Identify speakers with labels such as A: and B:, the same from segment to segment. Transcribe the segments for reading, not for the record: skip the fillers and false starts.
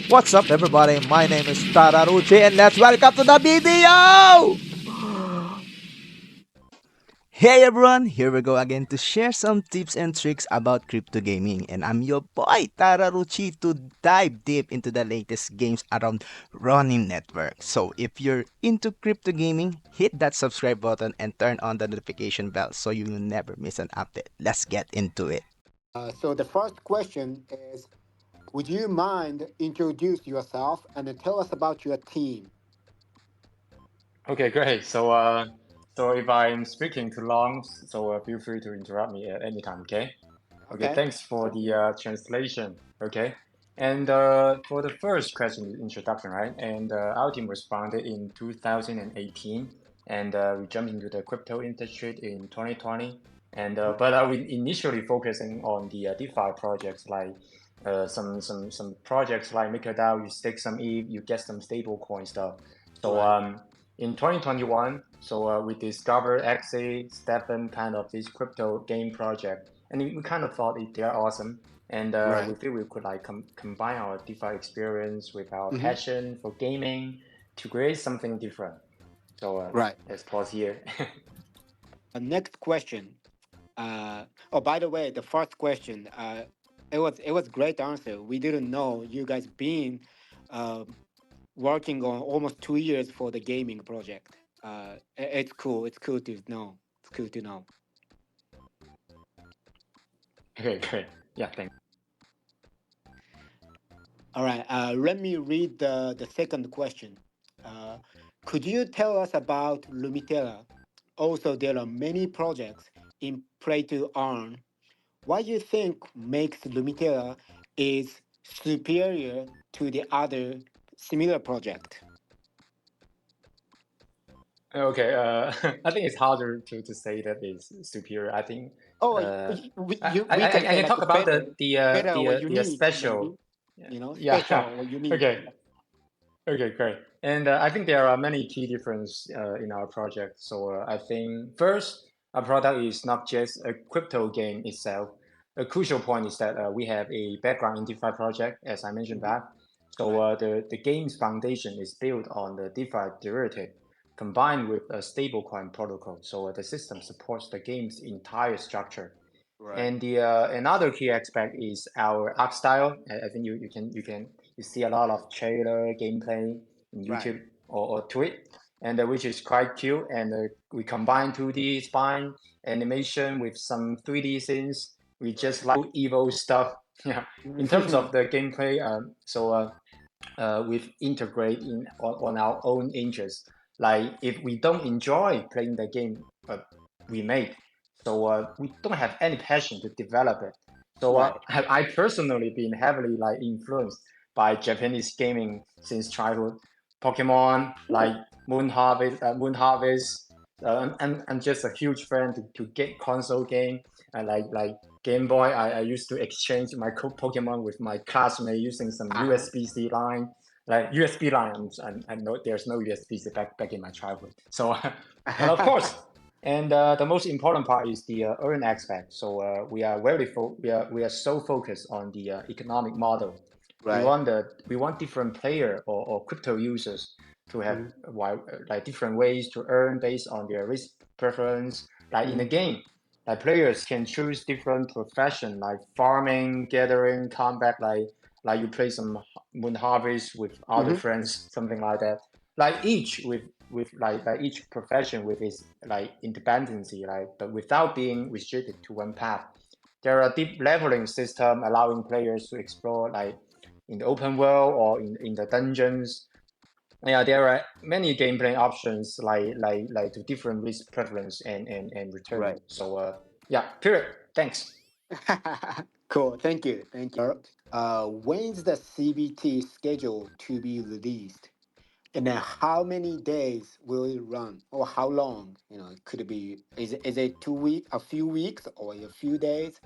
A: What's up, everybody? My name is Tararuchii, and let's welcome to the video! Hey everyone, here we go again to share some tips and tricks about crypto gaming, and I'm your boy Tararuchii to dive deep into the latest games around Ronin network. So if you're into crypto gaming, hit that subscribe button and turn on the notification bell so you will never miss an update. Let's get into it.
B: So the first question is, would you mind introduce yourself and tell us about your team?
C: Okay, great. So if I'm speaking too long, feel free to interrupt me at any time. Okay. Okay.
B: Okay.
C: Thanks for
B: Cool.
C: the translation. Okay. And for the first question, introduction, right? And our team was founded in 2018, and we jumped into the crypto industry in 2020. And but we initially focusing on the DeFi projects like some projects like MakerDAO. You stake some ETH, you get some stable coin stuff. So
B: Right.
C: in 2021, we discovered Axie, Stephen, kind of this crypto game project, and we kind of thought they're awesome, and we
B: Right.
C: feel we could like combine our DeFi experience with our
B: Mm-hmm.
C: passion for gaming to create something different. So
B: Right.
C: let's pause here.
B: Next question. Oh, by the way, the first question. It was great answer. We didn't know you guys been uh, working on almost 2 years for the gaming project. It's cool. It's cool to know. It's cool to know.
C: Okay, great. Yeah, thanks.
B: All right. Let me read the second question. Uh, could you tell us about Lumiterra? Also, there are many projects in Play to Earn. What do you think makes Lumiterra is superior to the other similar project?
C: Okay, I think it's harder to say that is superior. I think
B: Oh,
C: uh,
B: we can
C: I
B: say
C: can
B: like
C: talk about
B: better, better or
C: the
B: unique, maybe.
C: special.
B: Special
C: Yeah.
B: or unique.
C: Okay. Okay, great. And I think there are many key differences in our project. So I think first, our product is not just a crypto game itself. A crucial point is that we have a background in DeFi project, as I mentioned
B: Mhm.
C: that. So
B: Right.
C: the game's foundation is built on the DeFi derivative combined with a stablecoin protocol. So the system supports the game's entire structure.
B: Right.
C: And the another key aspect is our art style. I think you see a lot of trailer gameplay in
B: Right.
C: YouTube or Twitch, and which is quite cute. And we combine 2D spine animation with some 3D scenes. We
B: Right.
C: just like evil stuff. Yeah. In terms of the gameplay, we integrate on our own interests. Like if we don't enjoy playing the game we make, so we don't have any passion to develop it. So
B: Right.
C: I personally been heavily like influenced by Japanese gaming since childhood. Pokemon, like Moon Harvest. I'm just a huge fan to get console game. I like Game Boy. I used to exchange my Pokemon with my classmate using some
B: Uh-huh.
C: USB-C line. Like USB line, I know there's no USB-C back in my childhood. So, and of course, and the most important part is the earn aspect. So we are so focused on the economic model.
B: Right.
C: We want different player or crypto users to have
B: Mhm.
C: like different ways to earn based on their risk preference. Like in the
B: Mhm.
C: game, like players can choose different profession like farming, gathering, combat. Like you play some Moon Harvest with other
B: Mhm.
C: friends, something like that. Like each with like each profession with its like independency, like but without being restricted to one path. There are deep leveling system allowing players to explore like in the open world or in the dungeons. Yeah, there are many gameplay options like to different risk preference and return.
B: Right.
C: So yeah, period. Thanks.
B: Cool. Thank you. Thank you. When's the CBT scheduled to be released? And then how many days will it run? Or how long? Could it be is it 2 week, a few weeks or a few days?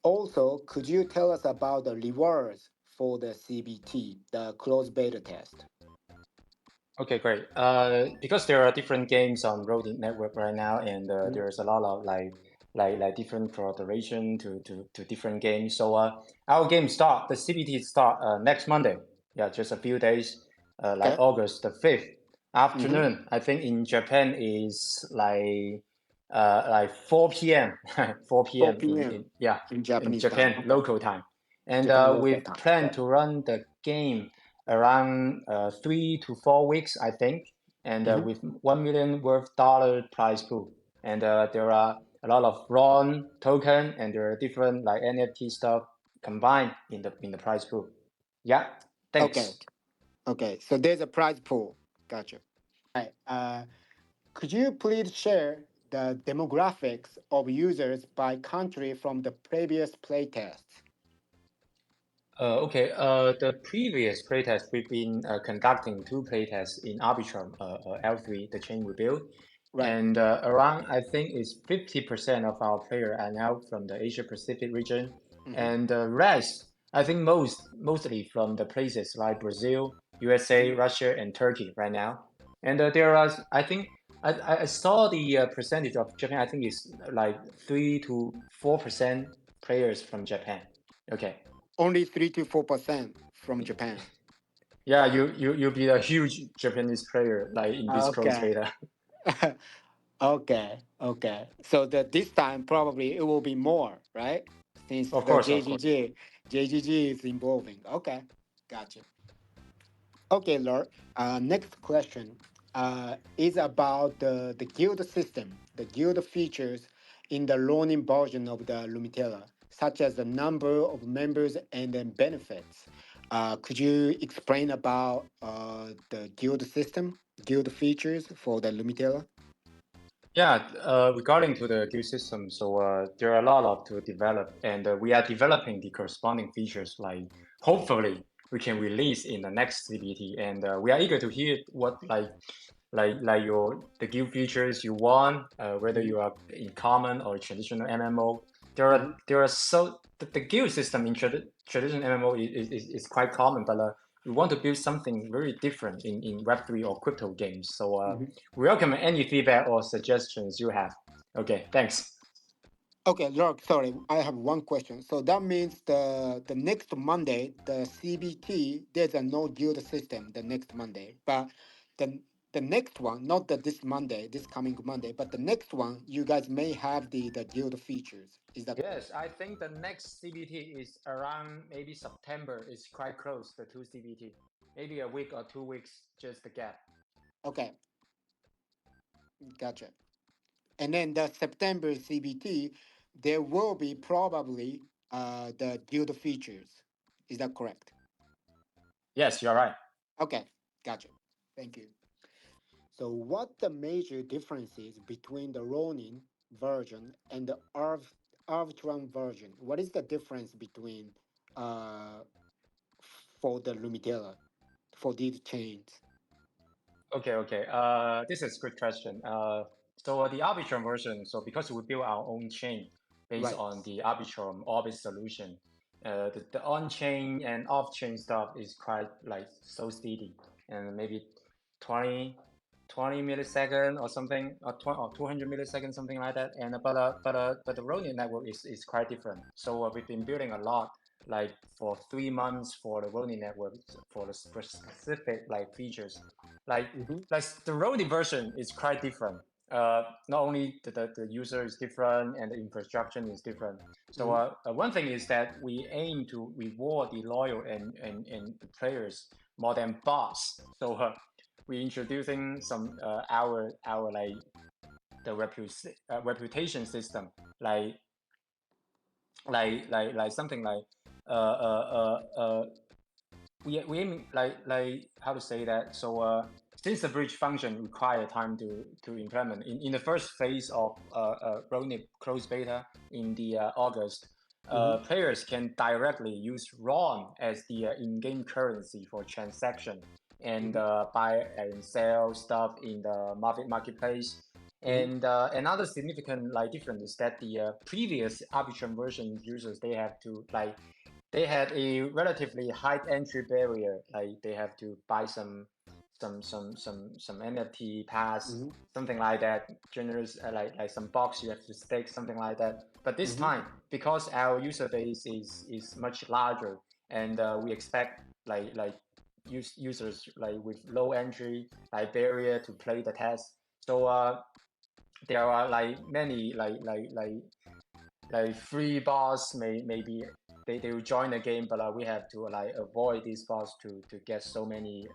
B: Also, could you tell us about the rewards for the CBT, the closed beta test?
C: Okay, great. Because there are different games on Ronin network right now, and
B: Mhm.
C: there's a lot of like different collaboration to different games. So our game start the CBT start next Monday. yeah, just a few days, like
B: Okay.
C: August the 5th
B: Mm-hmm.
C: afternoon. I think in Japan is like 4 p.m. 4 p.m.
B: 4 p.m.
C: in yeah
B: in
C: in
B: Japanese time.
C: Japan
B: Okay.
C: local time, and
B: Japan local
C: we
B: time.
C: plan
B: Okay.
C: to run the game around 3 to 4 weeks, I think, and
B: Mm-hmm.
C: with 1 million worth dollar prize pool, and there are a lot of Ron token, and there are different like NFT stuff combined in the prize pool. Yeah,
B: Okay.
C: thanks.
B: Okay. So there's a prize pool. Gotcha. Right. Could you please share the demographics of users by country from the previous playtests?
C: Okay, the previous playtest, we've been conducting two playtests in Arbitrum, L3, the chain we built,
B: Right.
C: and around, I think it's 50% of our player are now from the Asia Pacific region,
B: Mm-hmm.
C: and the rest, I think mostly from the places like Brazil, USA,
B: Mm-hmm.
C: Russia, and Turkey right now. And there are, I think, I saw the percentage of Japan, I think it's like 3 to 4% players from Japan. Okay.
B: Only 3 to 4% from Japan.
C: Yeah, you'll be a huge Japanese player like in this closed
B: Okay.
C: beta.
B: Okay. Okay. So that this time probably it will be more, right? Since
C: Of
B: the
C: course, of course.
B: JGG is involving. Okay. Gotcha. Okay, Lord. Next question is about the guild system, the guild features in the Ronin version of the Lumiterra, such as the number of members and then benefits. Could you explain about the guild system, guild features for the Lumiterra?
C: Yeah, regarding to the guild system, so there are a lot of to develop, and we are developing the corresponding features. Like hopefully we can release in the next CBT, and we are eager to hear what like your the guild features you want, whether
B: Hmm.
C: you are in common or traditional MMO.
B: Hmm.
C: There are so the guild system in traditional MMO is quite common, but we want to build something very different in Web3 or crypto games. So we welcome any feedback or suggestions you have. Okay, thanks.
B: Okay, Lord, sorry, I have one question. So that means the next Monday, the CBT, there's a no guild system the next Monday. But the the next one, not the this Monday, this coming Monday, but the next one, you guys may have the guild features. Is that
C: Yes, I think the next CBT is around maybe September. It's quite close, the two CBT. Maybe a week or 2 weeks, just the gap.
B: okay? Gotcha. And then the September CBT, there will be probably the guild features. Is that correct?
C: Yes, you're right.
B: Okay, gotcha. Thank you. So, what the major differences between the Ronin version and the Arbitrum version? What is the difference between uh, for the Lumiterra for these chains?
C: Okay, okay. This is a good question. So the Arbitrum version, so because we build our own chain based
B: Right.
C: on the Arbitrum Orbit solution, the on-chain and off-chain stuff is quite like so steady, and maybe 20, 20 millisecond or something, or 200 milliseconds, something like that. And but the Ronin network is quite different. So we've been building a lot, like for 3 months for the Ronin network for the specific like features like
B: Mm-hmm.
C: like the Ronin version is quite different. Not only the user is different and the infrastructure is different. So
B: Mm-hmm.
C: one thing is that we aim to reward the loyal and the players more than bots. So we introducing some our like the reputation system like like something like uh uh uh, uh we aim like how to say that. So since the bridge function require time to implement in the first phase of Ronin closed beta in the August,
B: Mm-hmm.
C: players can directly use RON as the in-game currency for transaction and
B: Mm-hmm.
C: buy and sell stuff in the marketplace.
B: Mm-hmm.
C: And another significant like difference is that the previous Arbitrum version users they have to like they had a relatively high entry barrier. Like they have to buy some NFT pass,
B: Mm-hmm.
C: something like that. Generous like some box you have to stake, something like that. But this
B: Mm-hmm.
C: time, because our user base is much larger, and we expect like users like with low entry like barrier to play the test. So there are like many like free boss maybe they will join the game, but we have to like avoid these boss to get so many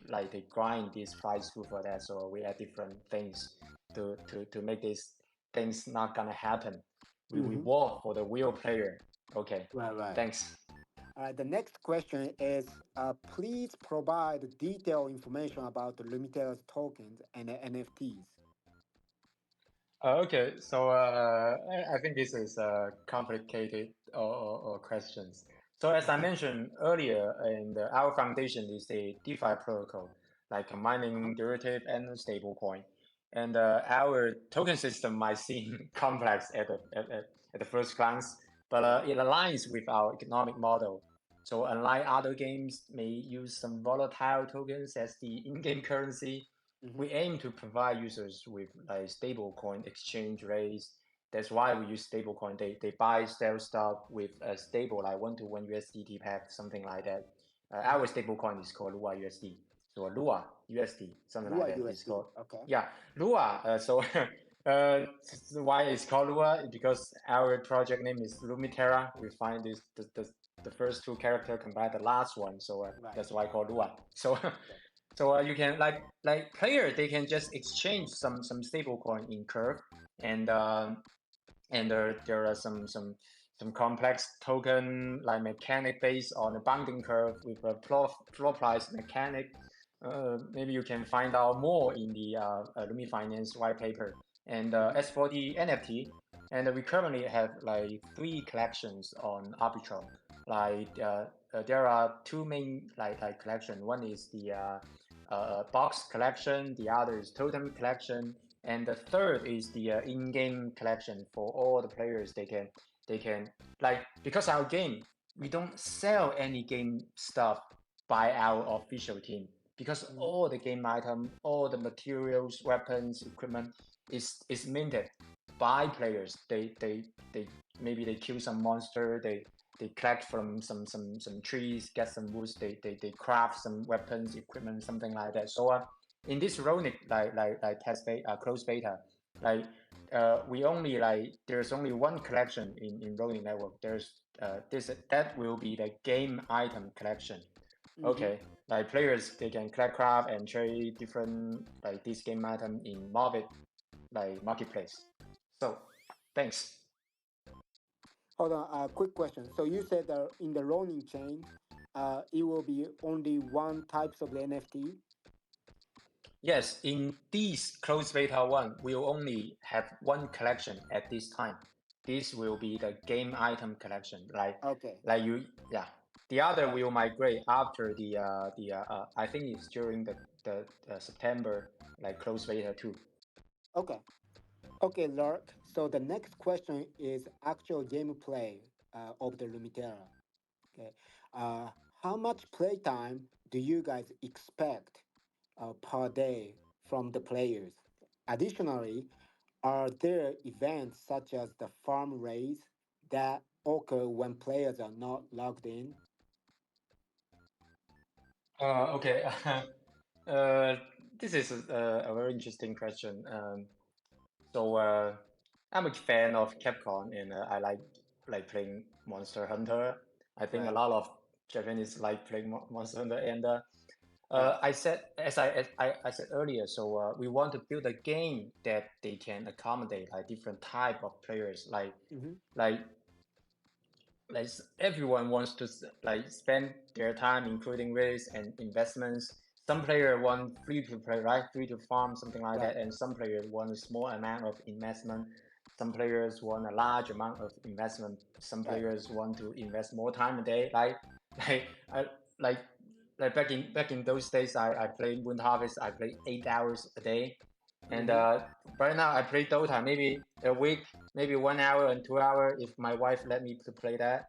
C: like they grind these fights through for that. So we add different things to make these things not gonna happen. We
B: Mm-hmm.
C: work for the real player. Okay,
B: Right, right.
C: thanks.
B: The next question is please provide detailed information about the Lumiterra's tokens and the NFTs.
C: Okay, so I think this is complicated or questions. So as I mentioned earlier, our foundation is a DeFi protocol, like
B: Uh-huh.
C: combining derivative and stablecoin. And our token system might seem complex at the first glance, but it aligns with our economic model. So unlike other games may use some volatile tokens as the in-game currency,
B: Mm-hmm.
C: we aim to provide users with like stablecoin exchange rates. That's why we use stablecoin. They buy sell stuff with a stable like 1 to 1 USDT pack, something like that.
B: Mm-hmm.
C: Our stablecoin is called Lua USD. So Lua USD, something like
B: Lua
C: that. It's
B: USD.
C: called
B: Okay.
C: yeah Lua. So why it's called Lua? Because our project name is Lumiterra. We find this the first two character combine the last one, so
B: Right.
C: that's why I call Lua. So
B: Okay.
C: so you can like player they can just exchange some stable coin in Curve, and there are some complex token like mechanic based on the bounding curve with a floor price mechanic. Maybe you can find out more in the Lumi Finance white paper. And
B: Mm-hmm.
C: as for the NFT, and we currently have like three collections on Arbitrum. Like there are two main like collection. One is the box collection. The other is totem collection, and the third is the in-game collection for all the players. They can like because our game we don't sell any game stuff by our official team because
B: Mm-hmm.
C: all the game item, all the materials, weapons, equipment is minted by players. They maybe they kill some monster. They collect from some trees, get some woods. They craft some weapons, equipment, something like that. So in this Ronin like test beta, closed beta, like we only like there's only one collection in Ronin network. There's this that will be the game item collection.
B: Mm-hmm.
C: Okay, like players they can collect craft and trade different like this game item in Market like marketplace. So thanks.
B: Hold on. Quick question. So you said that in the Ronin chain, it will be only one types of the NFT.
C: Yes, in this closed beta one, we'll only have one collection at this time. This will be the game item collection.
B: Okay.
C: Like you, yeah. The other
B: Gotcha.
C: will migrate after I think it's during the September like closed beta two.
B: Okay. Okay, Lark. So the next question is actual gameplay of the Lumiterra. Okay. How much playtime do you guys expect per day from the players? Additionally, are there events such as the farm raids that occur when players are not logged in?
C: Okay. uh, this is a very interesting question. So I'm a fan of Capcom, and I like playing Monster Hunter. I think a
B: Right,
C: lot of Japanese like playing Monster Hunter, and
B: right.
C: I said as I said earlier. So we want to build a game that they can accommodate like different type of players,
B: Mm-hmm.
C: like like everyone wants to like spend their time including risks and investments. Some player want free to play, right? Free to farm, something like that,
B: Right,
C: and some players want a small amount of investment. Some players want a large amount of investment. Some
B: right.
C: players want to invest more time a day. Like I like like back in those days, I played Moon Harvest. I played 8 hours a day, and
B: Mm-hmm.
C: right now I play Dota maybe a week, maybe 1 hour and 2 hour if my wife let me to play that.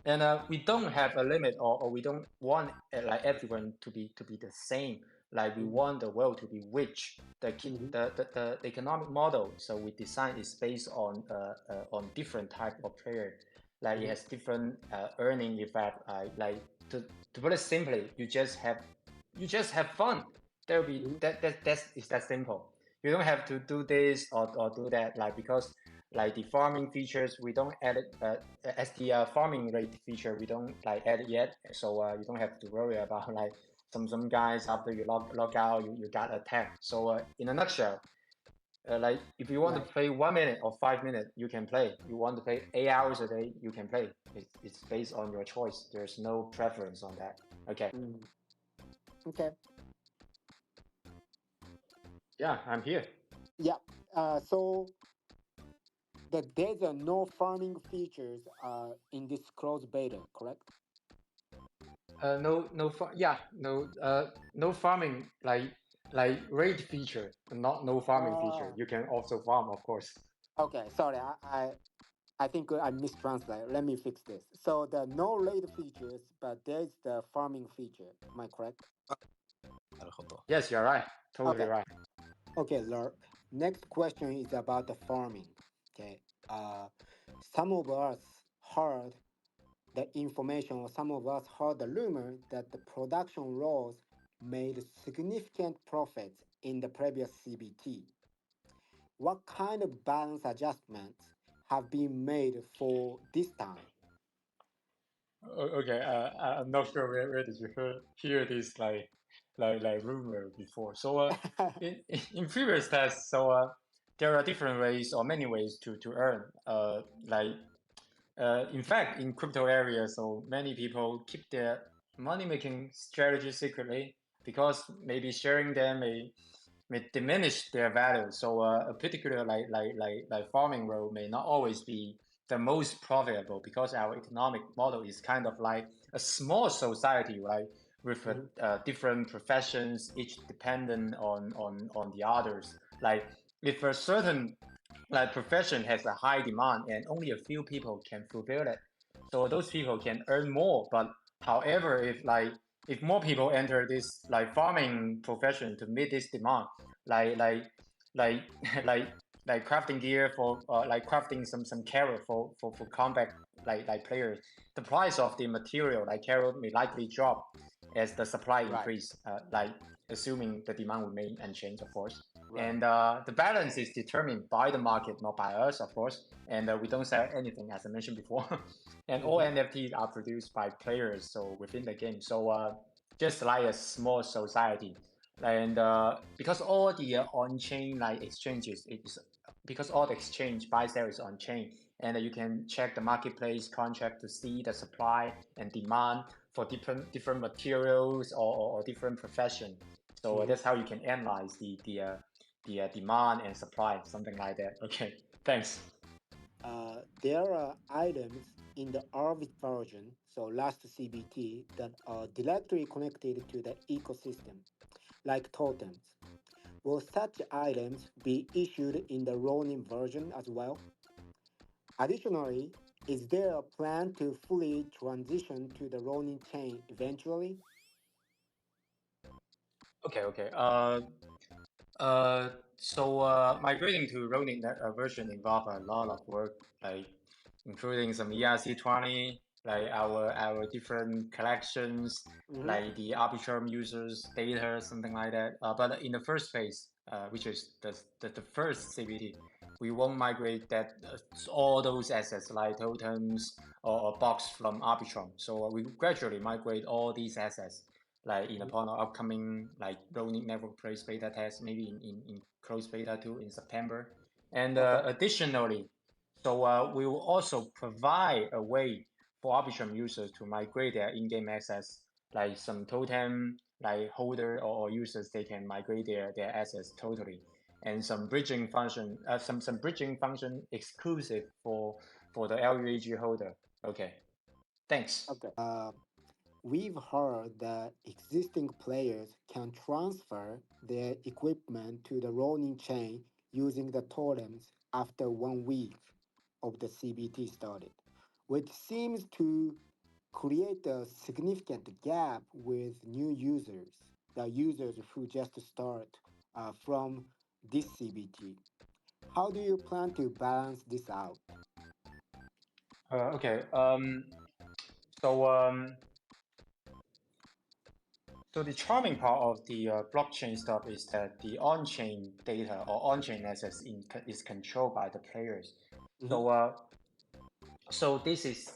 C: and we don't have a limit, or we don't want like everyone to be the same. Like we
B: Mm-hmm.
C: want the world to be rich.
B: Mm-hmm.
C: The economic model so we design is based on different type of player. Like it
B: Mhm.
C: has different earning effect. Like to put it simply, you just have fun. There'll be
B: Mhm.
C: that's it's that simple. You don't have to do this or do that, like because like the farming features we don't add it as the farming rate feature we don't like add it yet, so you don't have to worry about like some guys after you log out you got attacked. So in a nutshell, like if you want to
B: Right.
C: play 1 minute or 5 minutes, you can play. You want to play 8 hours a day, you can play. It's based on your choice. There's no preference on that. Okay.
B: Mm. Okay.
C: Yeah, I'm here.
B: Yeah. So there's no farming features in this closed beta, correct?
C: No farming like raid feature, not no farming feature.
B: Uh,
C: You can also farm, of course.
B: okay. Sorry, I think I mistranslated. Let me fix this. So the no raid features, but there's the farming feature. Am I correct?
A: なるほど。
C: Yes, you're right. Totally
B: Okay.
C: right.
B: Okay, Lark. Next question is about the farming. Okay. Some of us heard the information, or some of us heard the rumor that the production roles made significant profits in the previous CBT. What kind of balance adjustments have been made for this time?
C: Okay, I'm not sure where did you hear this like rumor before. So in previous tests, so there are different ways or many ways to earn. In fact, in crypto area, so many people keep their money making strategy secretly because maybe sharing them may diminish their value. So a particular like farming role may not always be the most profitable because our economic model is kind of like a small society, right? With
B: Mhm.
C: different professions, each dependent on the others. Like if a certain like profession has a high demand and only a few people can fulfill it, so those people can earn more. But however, if more people enter this like farming profession to meet this demand, like like like like like crafting gear for like crafting some carrot for combat like players, the price of the material like carrot may likely drop as the supply
B: Right,
C: increase, like assuming the demand remain unchanged, of course.
B: right.
C: And the balance is determined by the market, not by us, of course. And we don't sell anything, as I mentioned before. And all
B: Hmm.
C: NFTs are produced by players, so within the game. So just like a small society. And because all the on-chain like exchanges, it's because all the exchange buy sell is on-chain, and you can check the marketplace contract to see the supply and demand for different materials or different profession. So
B: Hmm.
C: that's how you can analyze the demand and supply, something like that. Okay, thanks.
B: There are items in the Arbit version, so last CBT, that are directly connected to the ecosystem, like totems. Will such items be issued in the Ronin version as well? Additionally, is there a plan to fully transition to the Ronin chain eventually?
C: Okay. Migrating to Ronin version involve a lot of work, like including some ERC20, like our different collections,
B: Hmm.
C: like the Arbitrum users data, something like that. But in the first phase, which is the first CBT, we won't migrate that all those assets like totems or box from Arbitrum. So we gradually migrate all these assets like in upon our upcoming like Ronin network place beta test, maybe in closed beta 2 in September. And
B: Okay.
C: additionally, so we will also provide a way for Arbitrum users to migrate their in-game assets, like some totem, like holder or users, they can migrate their assets totally. And some bridging function exclusive for the LUAG holder. Okay, thanks.
B: Okay. We've heard that existing players can transfer their equipment to the Ronin chain using the totems after 1 week of the CBT started, which seems to create a significant gap with new users, the users who just start from this CBT. How do you plan to balance this out?
C: Okay. So um, so the charming part of the blockchain stuff is that the on-chain data or on-chain assets is controlled by the players.
B: Mm-hmm.
C: So so this is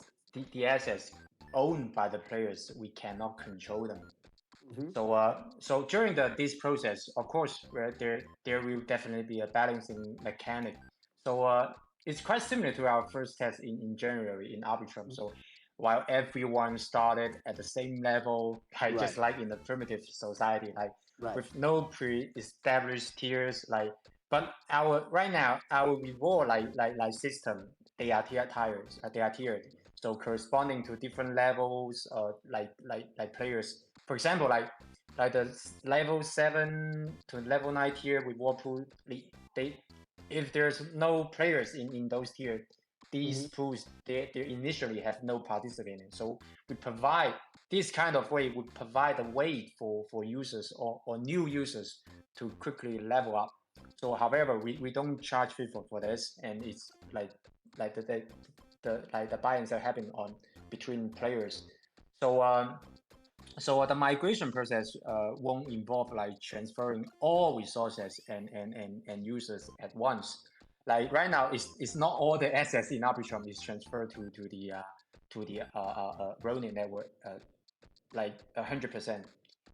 C: the assets owned by the players. We cannot control them.
B: Mm-hmm.
C: So during this process, of course, where there will definitely be a balancing mechanic. So it's quite similar to our first test in January in Arbitrum. So while everyone started at the same level, like just
B: Right.
C: like in the primitive society, like
B: Right.
C: with no pre-established tiers, like but our right now our reward like system they are tiered. So corresponding to different levels, like players. For example, like the level 7 to level 9 tier reward pool, they if there's no players in those tiers,
B: Mm-hmm.
C: these pools they initially have no participant in. So we provide this kind of way would provide a way for users or new users to quickly level up. So however, we don't charge fee for this, and it's like the buy-ins are happening on between players. So so the migration process won't involve like transferring all resources and users at once. Like right now, it's not all the assets in Arbitrum is transferred to the Ronin network like 100%,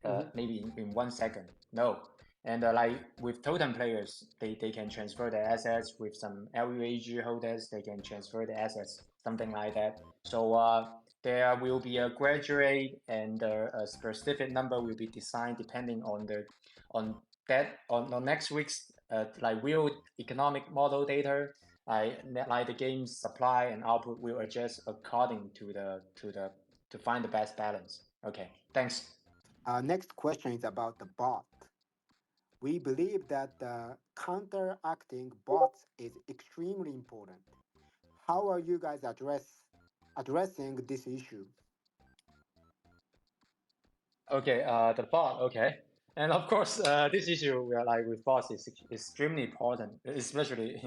B: Mm-hmm.
C: maybe in 1 second. No. And like with totem players, they can transfer their assets. With some LUAG holders, they can transfer the assets, something like that. So there will be a graduate and a specific number will be designed depending on on next week's like real economic model data. Like the game's supply and output will adjust according to find the best balance. Okay, thanks.
B: Our next question is about the bot. We believe that the counteracting bots is extremely important. How are you guys addressing this issue?
C: Okay, the bot. Okay, and of course, this issue we are like with bots is extremely important, especially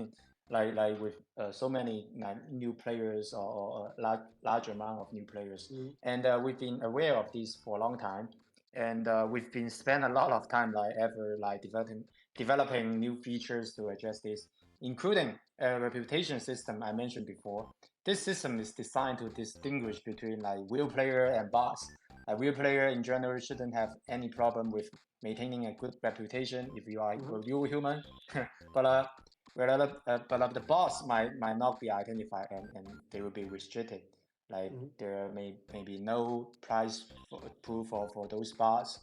C: like with so many like, new players or large amount of new players.
B: Mm-hmm.
C: And we've been aware of this for a long time, and we've been spent a lot of time like ever like developing new features to address this, including a reputation system I mentioned before. This system is designed to distinguish between like real player and bots. A real player in general shouldn't have any problem with maintaining a good reputation if you are
B: Mm-hmm.
C: a real human. but but the bots might not be identified and they will be restricted. Like
B: Mm-hmm.
C: there may be no price pool for those bots.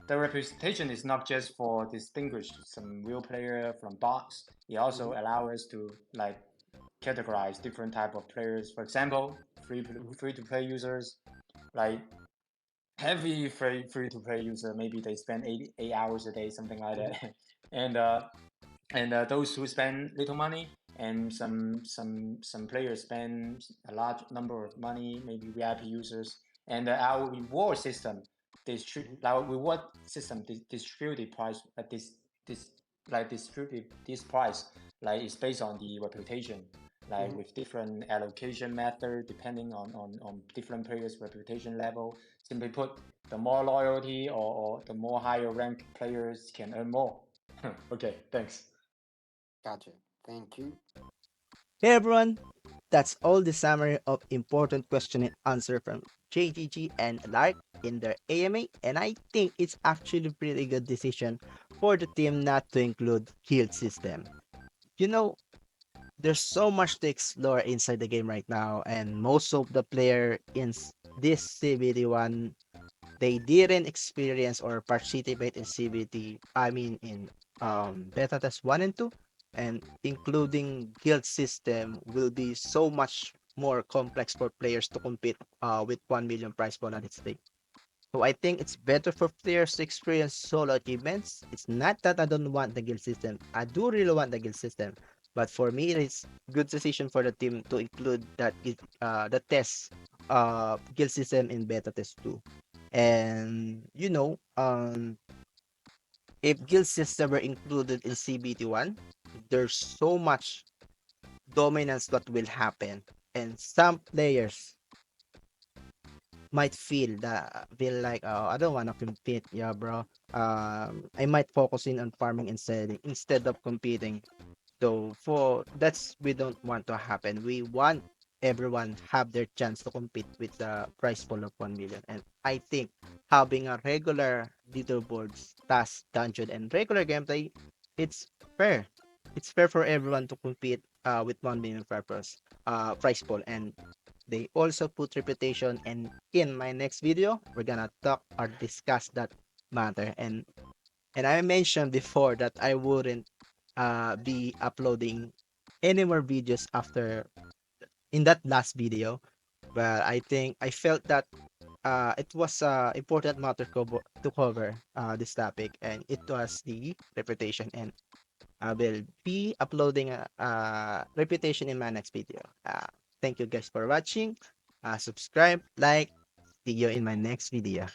C: The representation is not just for distinguish some real player from bots. It also
B: Mm-hmm.
C: allows us to like categorize different type of players. For example,
B: Mm-hmm.
C: free to play users, like heavy free to play user, maybe they spend 8 hours a day, something like
B: Mm-hmm.
C: that, and those who spend little money, and some players spend a large number of money, maybe VIP users, and our reward system distribute the price this distribute this price like it's based on the reputation, like
B: Mm-hmm.
C: with different allocation method depending on different players reputation level. Simply put, the more loyalty or the more higher rank players can earn more. Okay, thanks.
B: Gotcha. Thank you.
A: Hey everyone, that's all the summary of important question and answer from JGG and Lark in their AMA, and I think it's actually a pretty good decision for the team not to include guild system. You know, there's so much to explore inside the game right now, and most of the player in this CBD1 they didn't experience or participate in CBT, I mean in beta test 1 and 2, and including guild system will be so much more complex for players to compete with 1 million prize pool at stake. So I think it's better for players to experience solo achievements. It's not that I don't want the guild system. I do really want the guild system. But for me, it's good decision for the team to include the test guild system in beta test 2. And if guild system were included in CBT1, there's so much dominance that will happen. And some players might feel like, oh, I don't want to compete, yeah, bro. I might focus in on farming and selling instead of competing. So for that's we don't want to happen. We want everyone have their chance to compete with the prize pool of 1 million. And I think having a regular leaderboards, task, dungeon, and regular gameplay, it's fair. It's fair for everyone to compete with 1 million prize pool. And they also put reputation. And in my next video, we're gonna talk or discuss that matter. And I mentioned before that I wouldn't be uploading any more videos after in that last video. But I think I felt that it was important matter to cover this topic, and it was the reputation. And I will be uploading a reputation in my next video. Thank you guys for watching. Subscribe, like, see you in my next video.